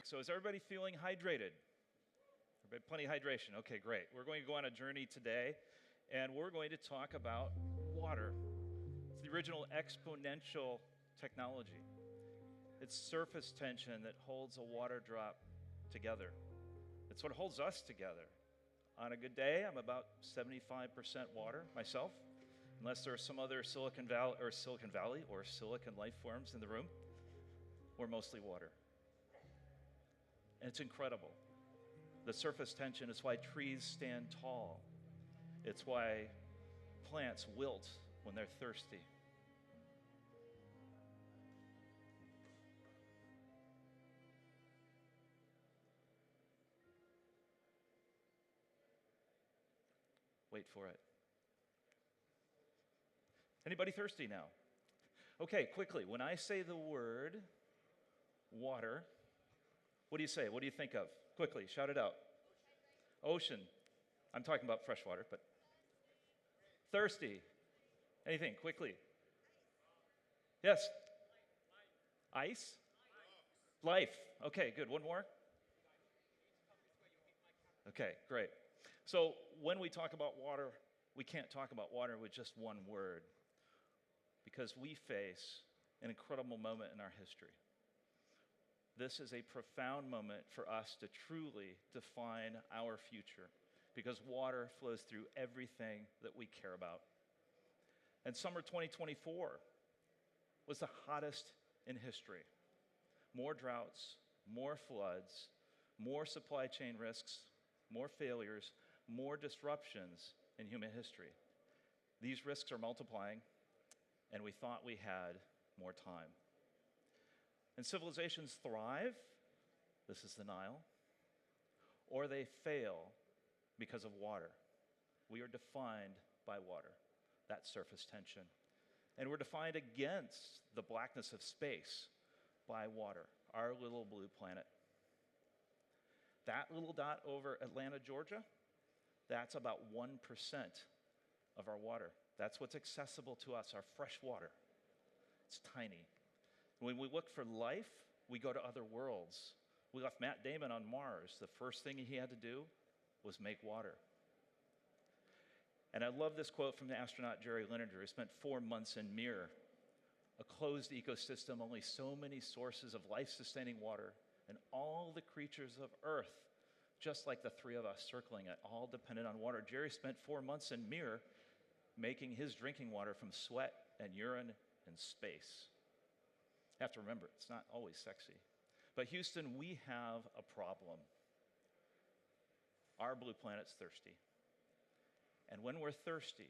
So is everybody feeling hydrated? Everybody, plenty of hydration. Okay, great. We're going to go on a journey today, and we're going to talk about water. It's the original exponential technology. It's surface tension that holds a water drop together. It's what holds us together. On a good day, I'm about 75% water myself, unless there are some other Silicon Valley or silicon life forms in the room. We're mostly water. And it's incredible. The surface tension is why trees stand tall. It's why plants wilt when they're thirsty. Wait for it. Anybody thirsty now? Okay, quickly, when I say the word water, what do you say? What do you think of? Quickly, shout it out. Ocean. I'm talking about fresh water, but thirsty. Anything, quickly. Yes? Ice? Life. Okay, good. One more? Okay, great. So when we talk about water, we can't talk about water with just one word, because we face an incredible moment in our history. This is a profound moment for us to truly define our future, because water flows through everything that we care about. And summer 2024 was the hottest in history. More droughts, more floods, more supply chain risks, more failures, more disruptions in human history. These risks are multiplying, and we thought we had more time. And civilizations thrive, this is the Nile, or they fail because of water. We are defined by water, that surface tension. And we're defined against the blackness of space by water, our little blue planet. That little dot over Atlanta, Georgia, that's about 1% of our water. That's what's accessible to us, our fresh water. It's tiny. When we look for life, we go to other worlds. We left Matt Damon on Mars. The first thing he had to do was make water. And I love this quote from the astronaut Jerry Linenger, who spent 4 months in Mir, a closed ecosystem, only so many sources of life-sustaining water, and all the creatures of Earth, just like the three of us circling it, all dependent on water. Jerry spent 4 months in Mir making his drinking water from sweat and urine and space. You have to remember, it's not always sexy. But Houston, we have a problem. Our blue planet's thirsty. And when we're thirsty,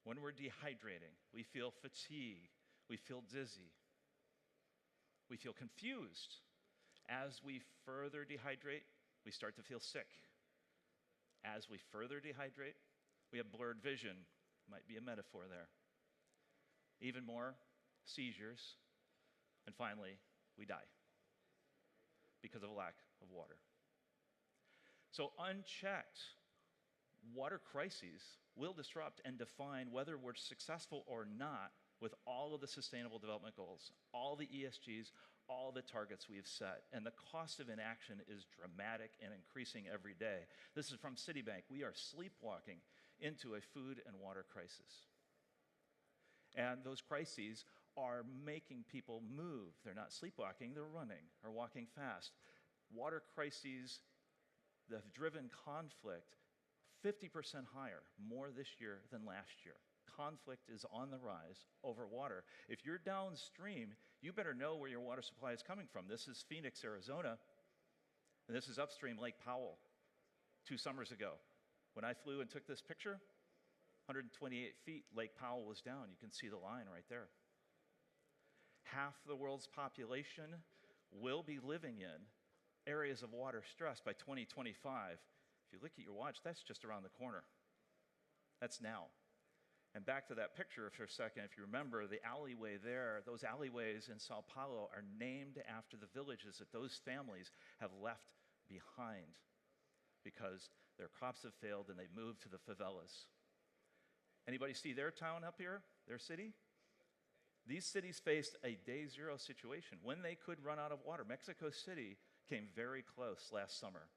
when we're dehydrating, we feel fatigue, we feel dizzy, we feel confused. As we further dehydrate, we start to feel sick. As we further dehydrate, we have blurred vision. Might be a metaphor there. Even more, seizures. And finally, we die because of a lack of water. So unchecked, water crises will disrupt and define whether we're successful or not with all of the Sustainable Development Goals, all the ESGs, all the targets we've set. And the cost of inaction is dramatic and increasing every day. This is from Citibank. We are sleepwalking into a food and water crisis. And those crises are making people move. They're not sleepwalking, they're running or walking fast. Water crises that have driven conflict 50% higher, more this year than last year. Conflict is on the rise over water. If you're downstream, you better know where your water supply is coming from. This is Phoenix, Arizona, and this is upstream Lake Powell 2 summers ago. When I flew and took this picture, 128 feet, Lake Powell was down. You can see the line right there. Half the world's population will be living in areas of water stress by 2025. If you look at your watch, that's just around the corner. That's now. And back to that picture for a second, if you remember, the alleyway there, those alleyways in Sao Paulo are named after the villages that those families have left behind because their crops have failed and they've moved to the favelas. Anybody see their town up here, their city? These cities faced a day zero situation when they could run out of water. Mexico City came very close last summer.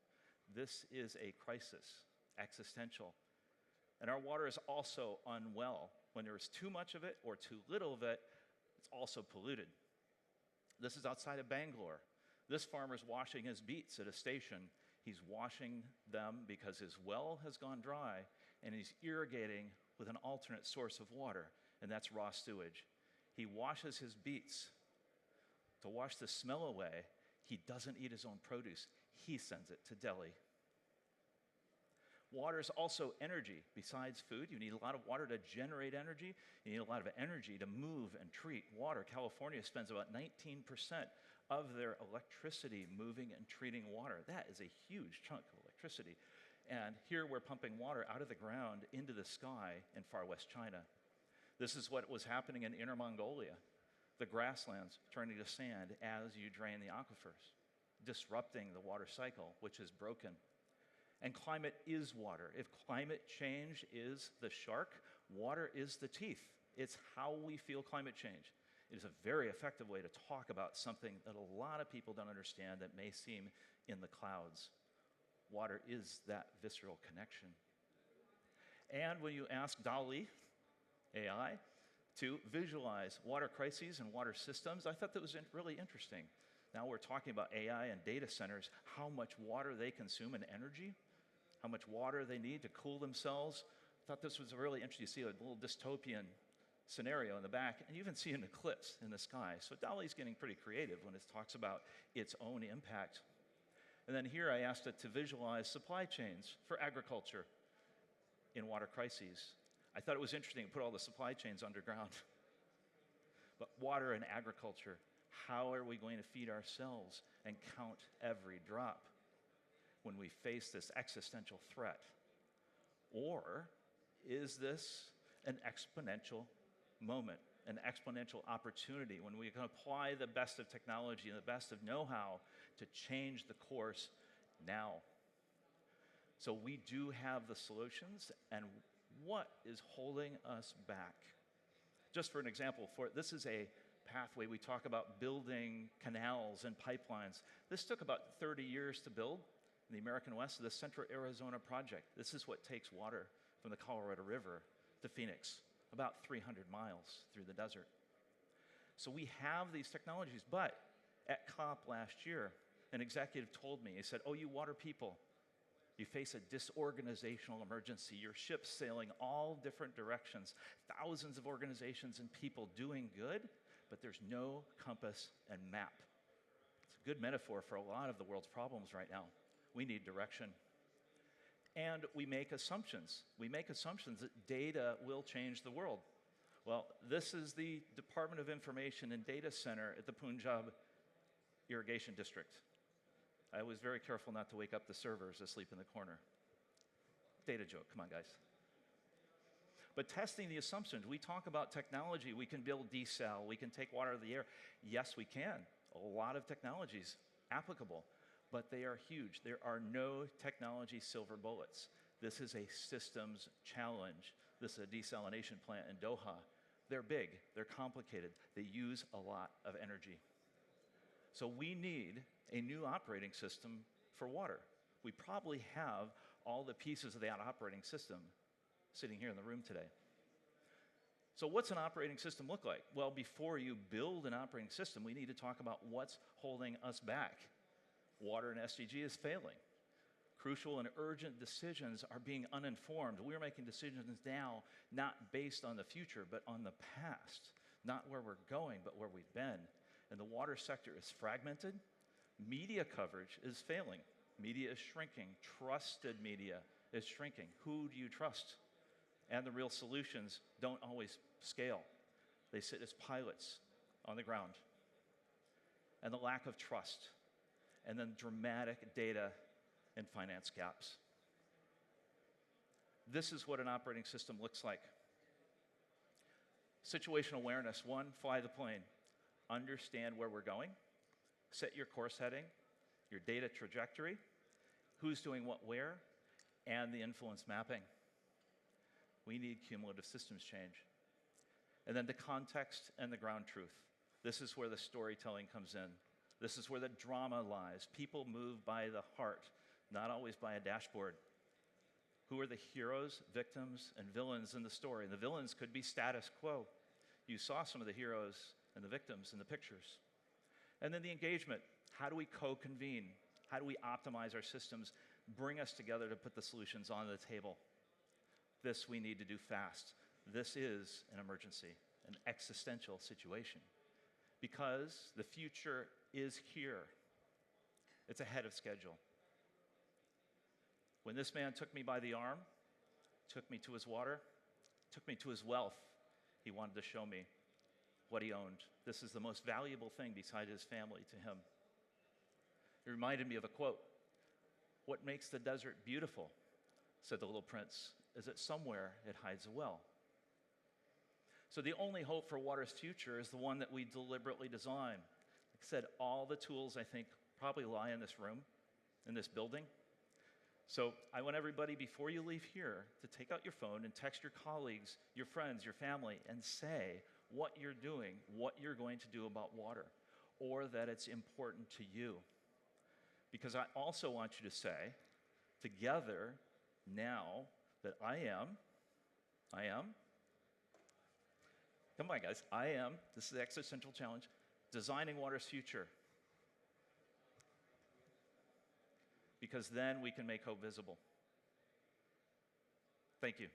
This is a crisis, existential. And our water is also unwell. When there is too much of it or too little of it, it's also polluted. This is outside of Bangalore. This farmer's washing his beets at a station. He's washing them because his well has gone dry, and he's irrigating with an alternate source of water, and that's raw sewage. He washes his beets to wash the smell away. He doesn't eat his own produce. He sends it to Delhi. Water is also energy. Besides food, you need a lot of water to generate energy. You need a lot of energy to move and treat water. California spends about 19% of their electricity moving and treating water. That is a huge chunk of electricity. And here we're pumping water out of the ground into the sky in far west China. This is what was happening in Inner Mongolia. The grasslands turning to sand as you drain the aquifers, disrupting the water cycle, which is broken. And climate is water. If climate change is the shark, water is the teeth. It's how we feel climate change. It is a very effective way to talk about something that a lot of people don't understand that may seem in the clouds. Water is that visceral connection. And when you ask DALL-E, AI, to visualize water crises and water systems, I thought that was really interesting. Now we're talking about AI and data centers, how much water they consume and energy, how much water they need to cool themselves. I thought this was really interesting. You see a little dystopian scenario in the back, and you even see an eclipse in the sky. So DALL-E's getting pretty creative when it talks about its own impact. And then here I asked it to visualize supply chains for agriculture in water crises. I thought it was interesting to put all the supply chains underground. But water and agriculture, how are we going to feed ourselves and count every drop when we face this existential threat? Or is this an exponential moment, an exponential opportunity when we can apply the best of technology and the best of know-how to change the course now? So we do have the solutions, and what is holding us back? Just for an example, this is a pathway. We talk about building canals and pipelines. This took about 30 years to build in the American West, the Central Arizona Project. This is what takes water from the Colorado River to Phoenix, about 300 miles through the desert. So we have these technologies, but at COP last year, an executive told me, he said, "Oh, you water people, you face a disorganizational emergency. Your ship's sailing all different directions, thousands of organizations and people doing good, but there's no compass and map." It's a good metaphor for a lot of the world's problems right now. We need direction. And we make assumptions. We make assumptions that data will change the world. Well, this is the Department of Information and Data Center at the Punjab Irrigation District. I was very careful not to wake up the servers asleep in the corner. Data joke, come on, guys. But testing the assumptions, we talk about technology. We can build desal, we can take water out of the air. Yes, we can. A lot of technologies applicable, but they are huge. There are no technology silver bullets. This is a systems challenge. This is a desalination plant in Doha. They're big, they're complicated, they use a lot of energy. So we need a new operating system for water. We probably have all the pieces of that operating system sitting here in the room today. So what's an operating system look like? Well, before you build an operating system, we need to talk about what's holding us back. Water and SDG is failing. Crucial and urgent decisions are being uninformed. We're making decisions now not based on the future, but on the past. Not where we're going, but where we've been. And the water sector is fragmented. Media coverage is failing. Media is shrinking. Trusted media is shrinking. Who do you trust? And the real solutions don't always scale. They sit as pilots on the ground. And the lack of trust. And then dramatic data and finance gaps. This is what an operating system looks like. Situational awareness. 1, fly the plane. Understand where we're going. Set your course heading, your data trajectory, who's doing what where, and the influence mapping. We need cumulative systems change. And then the context and the ground truth. This is where the storytelling comes in. This is where the drama lies. People move by the heart, not always by a dashboard. Who are the heroes, victims, and villains in the story? And the villains could be status quo. You saw some of the heroes and the victims in the pictures. And then the engagement. How do we co-convene? How do we optimize our systems, bring us together to put the solutions on the table? This we need to do fast. This is an emergency, an existential situation, because the future is here. It's ahead of schedule. When this man took me by the arm, took me to his water, took me to his wealth, he wanted to show me what he owned. This is the most valuable thing beside his family to him. It reminded me of a quote. "What makes the desert beautiful," said the little prince, "is that somewhere it hides a well." So the only hope for water's future is the one that we deliberately design. Like I said, all the tools, I think, probably lie in this room, in this building. So I want everybody, before you leave here, to take out your phone and text your colleagues, your friends, your family, and say what you're doing, what you're going to do about water, or that it's important to you. Because I also want you to say, together, now, that I am, come on guys, this is the existential challenge, designing water's future. Because then we can make hope visible. Thank you.